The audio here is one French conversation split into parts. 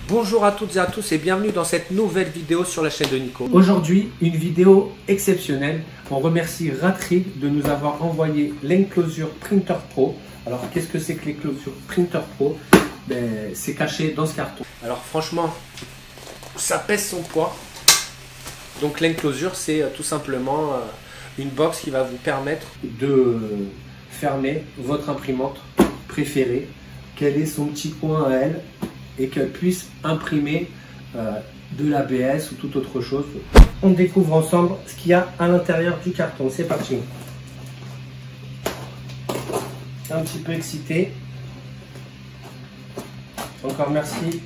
Bonjour à toutes et à tous et bienvenue dans cette nouvelle vidéo sur la chaîne de Nico. Aujourd'hui, une vidéo exceptionnelle. On remercie Ratrig de nous avoir envoyé l'enclosure Printer Pro. Alors, qu'est-ce que c'est que l'enclosure Printer Pro? C'est caché dans ce carton. Alors franchement, ça pèse son poids. Donc l'enclosure, c'est tout simplement une box qui va vous permettre de fermer votre imprimante préférée. Quel est son petit coin à elle et qu'elle puisse imprimer de l'ABS ou toute autre chose. On découvre ensemble ce qu'il y a à l'intérieur du carton. C'est parti. Un petit peu excité. Encore merci.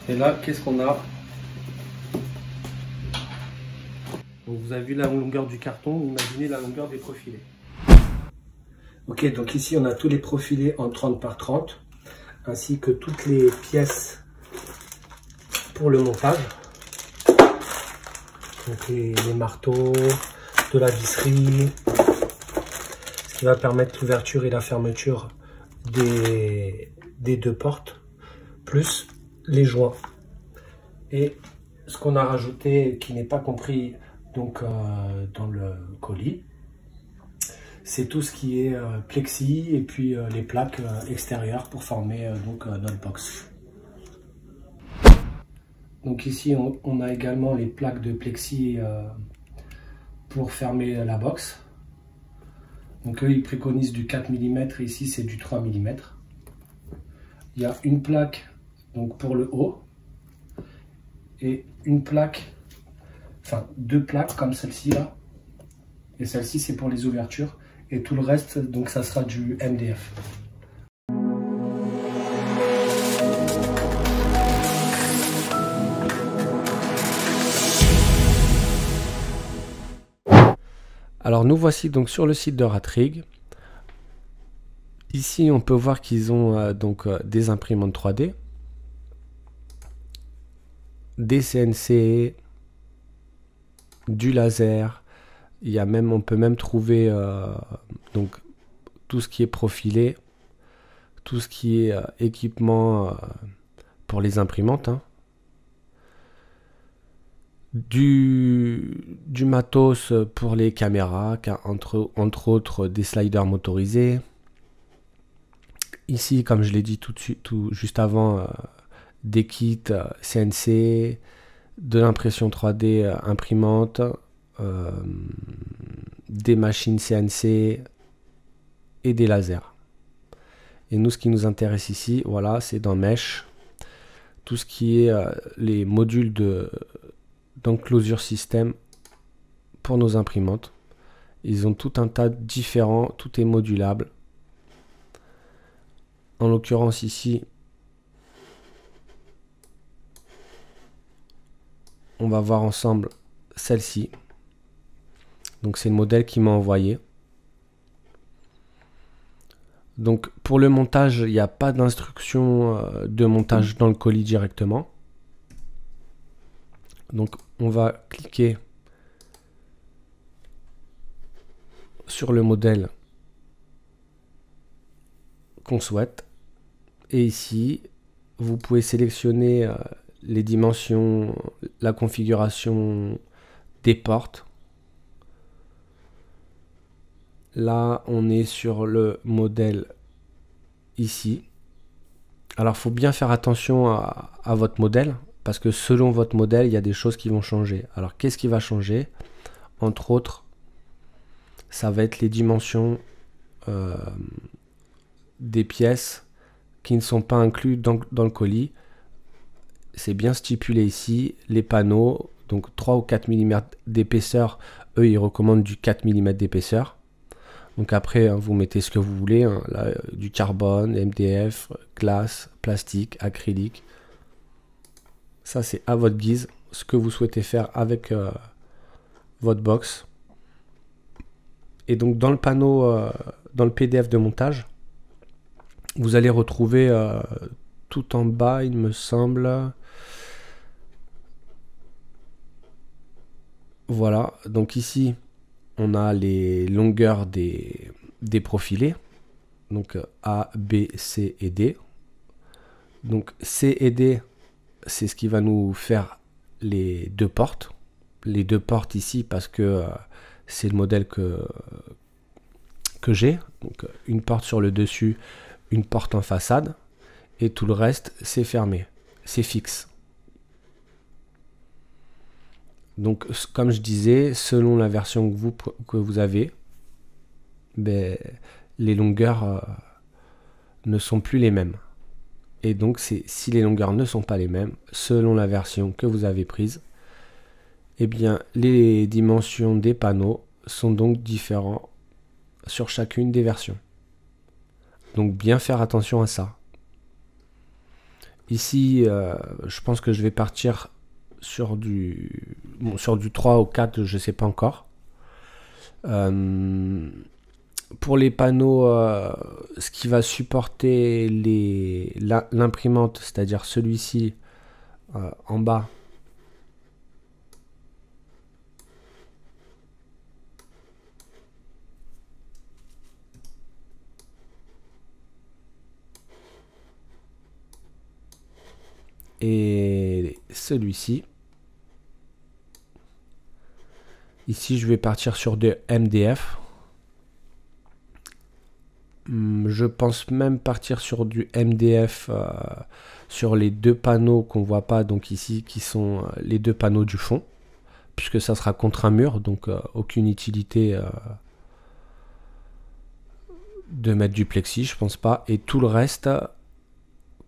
Et là, qu'est-ce qu'on a? Donc vous avez vu la longueur du carton, imaginez la longueur des profilés. Ok, donc ici on a tous les profilés en 30 par 30, ainsi que toutes les pièces pour le montage. Donc les marteaux, de la visserie, ce qui va permettre l'ouverture et la fermeture des deux portes, plus les joints. Et ce qu'on a rajouté qui n'est pas compris donc dans le colis, c'est tout ce qui est plexi et puis les plaques extérieures pour former donc notre box. Donc ici on a également les plaques de plexi pour fermer la box. Donc eux ils préconisent du 4 mm, ici c'est du 3 mm. Il y a une plaque donc pour le haut et une plaque, enfin deux plaques comme celle-ci là, et celle-ci c'est pour les ouvertures, et tout le reste donc ça sera du MDF. Alors nous voici donc sur le site de Ratrig. Ici on peut voir qu'ils ont des imprimantes 3D, des CNC, du laser. Il y a même, on peut même trouver donc tout ce qui est profilé, tout ce qui est équipement pour les imprimantes, hein. Du matos pour les caméras, entre autres des sliders motorisés. Ici, comme je l'ai dit juste avant, des kits CNC, de l'impression 3D imprimante, des machines CNC et des lasers. Et nous, ce qui nous intéresse ici, voilà, c'est dans Mesh, tout ce qui est les modules d'enclosure système pour nos imprimantes. Ils ont tout un tas de différents, tout est modulable. En l'occurrence ici, on va voir ensemble celle-ci. Donc c'est le modèle qui m'a envoyé. Donc pour le montage, il n'y a pas d'instruction de montage dans le colis directement. Donc on va cliquer sur le modèle qu'on souhaite. Et ici, vous pouvez sélectionner les dimensions, la configuration des portes. Là, on est sur le modèle ici. Alors, il faut bien faire attention à votre modèle, parce que selon votre modèle, il y a des choses qui vont changer. Alors, qu'est-ce qui va changer? Entre autres, ça va être les dimensions des pièces qui ne sont pas inclus dans le colis. C'est bien stipulé ici. Les panneaux, donc 3 ou 4 mm d'épaisseur, eux ils recommandent du 4 mm d'épaisseur. Donc après vous mettez ce que vous voulez, hein, là, du carbone, MDF, glace, plastique, acrylique. Ça c'est à votre guise, ce que vous souhaitez faire avec votre box. Et donc dans le panneau, dans le PDF de montage, vous allez retrouver tout en bas, il me semble. Voilà, donc ici, on a les longueurs des des profilés. Donc A, B, C et D. Donc C et D, c'est ce qui va nous faire les deux portes. Les deux portes ici parce que c'est le modèle que j'ai. Donc une porte sur le dessus, une porte en façade. Et tout le reste, c'est fermé. C'est fixe. Donc comme je disais, selon la version que vous avez, ben, les longueurs ne sont plus les mêmes. Et donc si les longueurs ne sont pas les mêmes, selon la version que vous avez prise, eh bien les dimensions des panneaux sont donc différents sur chacune des versions. Donc bien faire attention à ça. Ici, je pense que je vais partir sur du 3 ou 4, je ne sais pas encore. Pour les panneaux, ce qui va supporter l'imprimante, c'est-à-dire celui-ci en bas, et celui-ci. Ici, je vais partir sur des MDF. Je pense même partir sur du MDF sur les deux panneaux qu'on voit pas, donc ici, qui sont les deux panneaux du fond, puisque ça sera contre un mur, donc aucune utilité de mettre du plexi, je pense pas. Et tout le reste,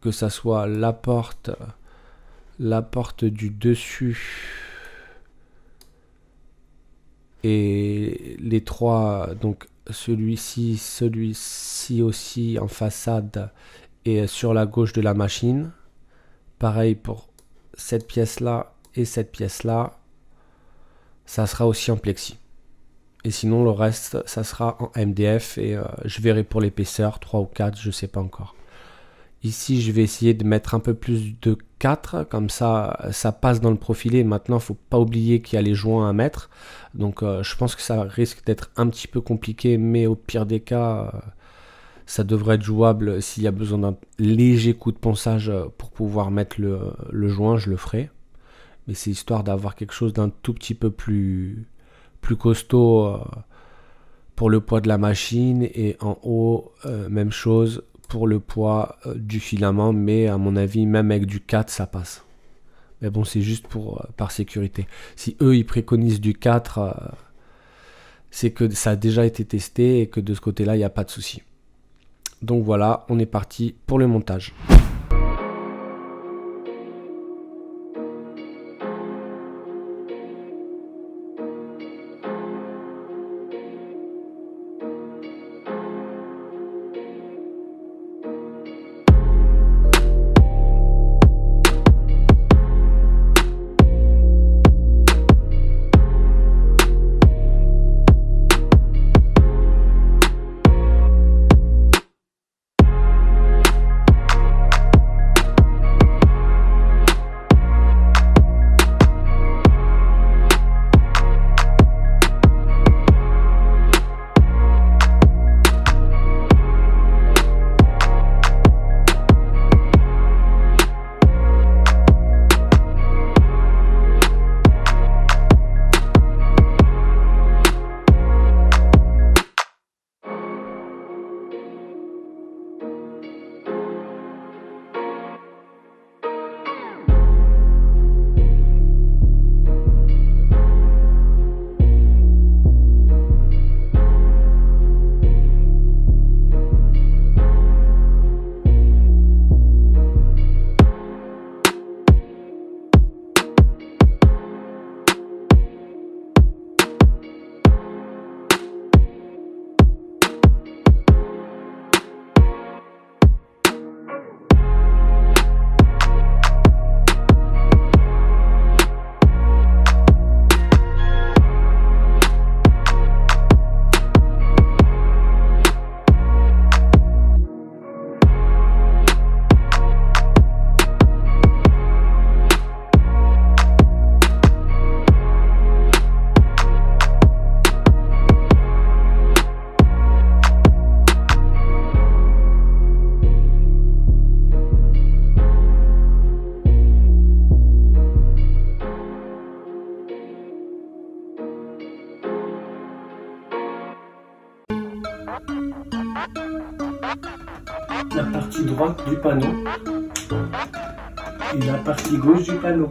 que ça soit la porte du dessus et les trois, donc celui-ci aussi en façade et sur la gauche de la machine. Pareil pour cette pièce-là et cette pièce-là, ça sera aussi en plexi. Et sinon le reste, ça sera en MDF et je verrai pour l'épaisseur, 3 ou 4, je sais pas encore. Ici, je vais essayer de mettre un peu plus de 4, comme ça, ça passe dans le profilé. Maintenant, il ne faut pas oublier qu'il y a les joints à mettre. Donc, je pense que ça risque d'être un petit peu compliqué, mais au pire des cas, ça devrait être jouable. S'il y a besoin d'un léger coup de ponçage pour pouvoir mettre le joint, je le ferai. Mais c'est histoire d'avoir quelque chose d'un tout petit peu plus costaud pour le poids de la machine. Et en haut, même chose pour le poids du filament, mais à mon avis même avec du 4 ça passe. Mais bon, c'est juste par sécurité. Si eux ils préconisent du 4, c'est que ça a déjà été testé et que de ce côté là il n'y a pas de souci. Donc voilà, on est parti pour le montage. la partie droite du panneau et la partie gauche du panneau.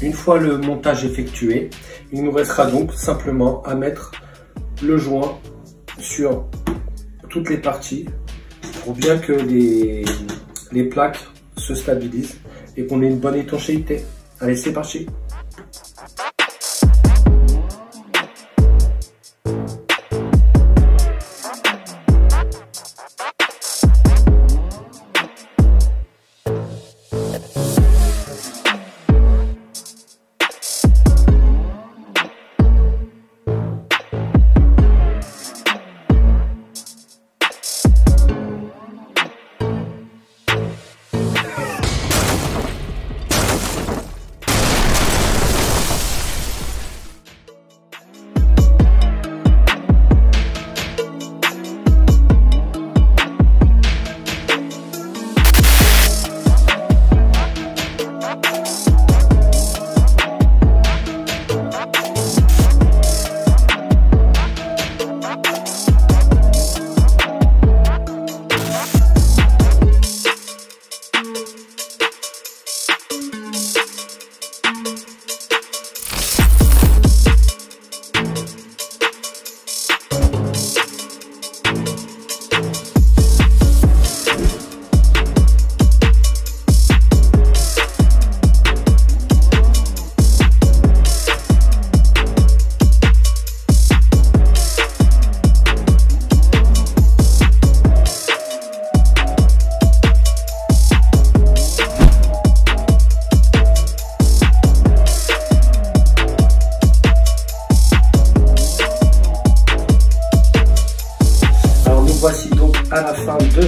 Une fois le montage effectué, il nous restera donc simplement à mettre le joint sur toutes les parties pour bien que les plaques se stabilisent et qu'on ait une bonne étanchéité. Allez, c'est parti!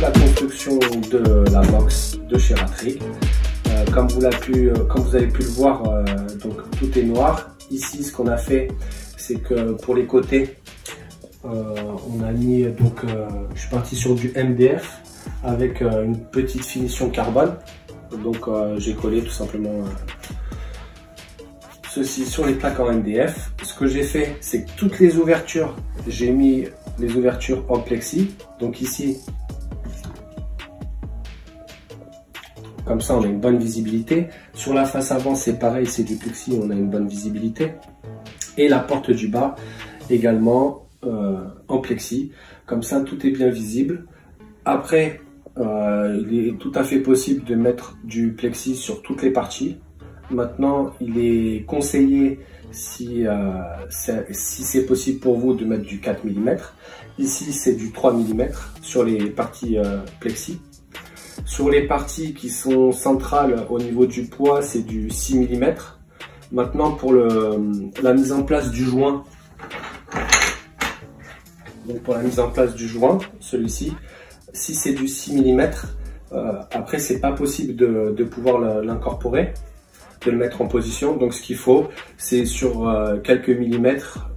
la construction de la box de chez Ratrig. Comme vous avez pu le voir, donc tout est noir. Ici, ce qu'on a fait, c'est que pour les côtés, on a mis donc, je suis parti sur du MDF avec une petite finition carbone. Donc j'ai collé tout simplement ceci sur les plaques en MDF. Ce que j'ai fait, c'est que toutes les ouvertures, j'ai mis les ouvertures en plexi. Donc ici, comme ça, on a une bonne visibilité. Sur la face avant, c'est pareil, c'est du plexi, on a une bonne visibilité. Et la porte du bas, également en plexi. Comme ça, tout est bien visible. Après, il est tout à fait possible de mettre du plexi sur toutes les parties. Maintenant, il est conseillé, si c'est possible pour vous, de mettre du 4 mm. Ici, c'est du 3 mm sur les parties plexi. Sur les parties qui sont centrales au niveau du poids, c'est du 6 mm. Maintenant, pour la mise en place du joint, celui-ci, si c'est du 6 mm, après c'est pas possible de pouvoir l'incorporer, de le mettre en position. Donc ce qu'il faut, c'est sur quelques millimètres,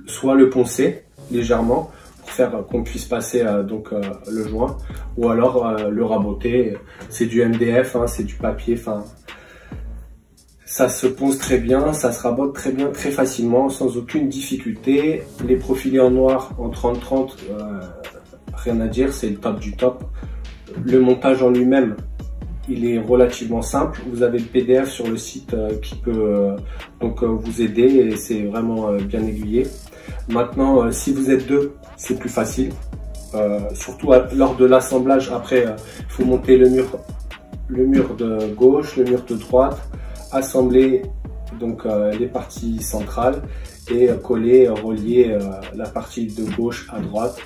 soit le poncer légèrement pour faire qu'on puisse passer le joint, ou alors le raboter. C'est du MDF, hein, c'est du papier, enfin ça se ponce très bien, ça se rabote très bien, très facilement, sans aucune difficulté. Les profilés en noir en 30-30, rien à dire, c'est le top du top. Le montage en lui-même, il est relativement simple. Vous avez le PDF sur le site qui peut vous aider, et c'est vraiment bien aiguillé. Maintenant, si vous êtes deux, c'est plus facile. Surtout lors de l'assemblage, après, il faut monter le mur de gauche, le mur de droite, assembler donc les parties centrales et relier la partie de gauche à droite.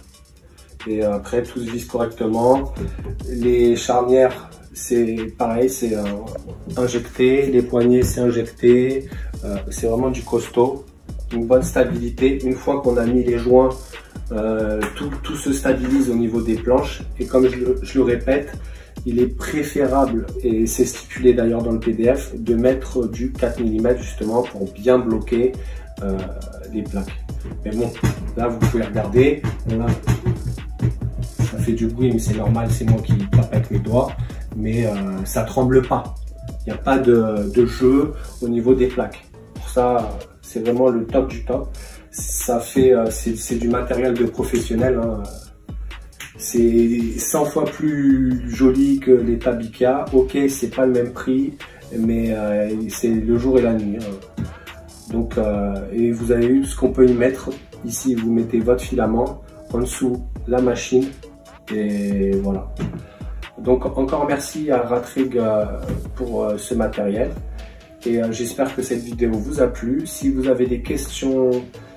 Et après, tout se vise correctement. Les charnières, c'est pareil, c'est injecté. Les poignées, c'est injecté. C'est vraiment du costaud. Une bonne stabilité. Une fois qu'on a mis les joints, tout se stabilise au niveau des planches. Et comme je le répète, il est préférable, et c'est stipulé d'ailleurs dans le PDF, de mettre du 4 mm justement pour bien bloquer les plaques. Mais bon, là vous pouvez regarder, là, ça fait du bruit, mais c'est normal, c'est moi qui tape avec mes doigts, mais ça tremble pas. Il n'y a pas de jeu au niveau des plaques. Pour ça, c'est vraiment le top du top. Ça fait, c'est du matériel de professionnel, hein. C'est 100 fois plus joli que les Tabika. Ok, c'est pas le même prix, mais c'est le jour et la nuit, hein. Donc, et vous avez vu ce qu'on peut y mettre. Ici, vous mettez votre filament, en dessous la machine, et voilà. Donc encore merci à Ratrig pour ce matériel, et j'espère que cette vidéo vous a plu. Si vous avez des questions,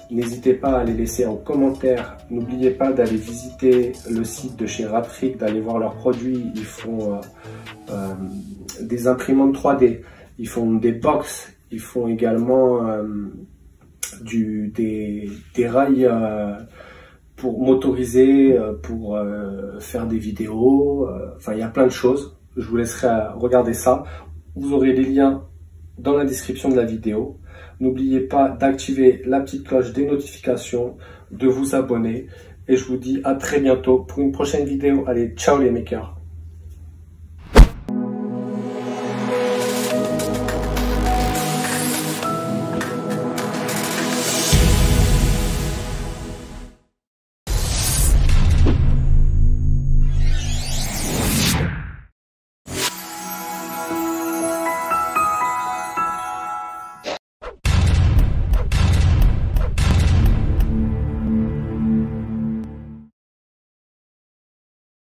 n'hésitez pas à les laisser en commentaire. N'oubliez pas d'aller visiter le site de chez Ratrig, d'aller voir leurs produits. Ils font des imprimantes 3D, ils font des box, ils font également des rails pour motoriser, pour faire des vidéos. Enfin, il y a plein de choses. Je vous laisserai regarder ça. Vous aurez les liens dans la description de la vidéo. N'oubliez pas d'activer la petite cloche des notifications, de vous abonner, et je vous dis à très bientôt pour une prochaine vidéo. Allez, ciao les makers!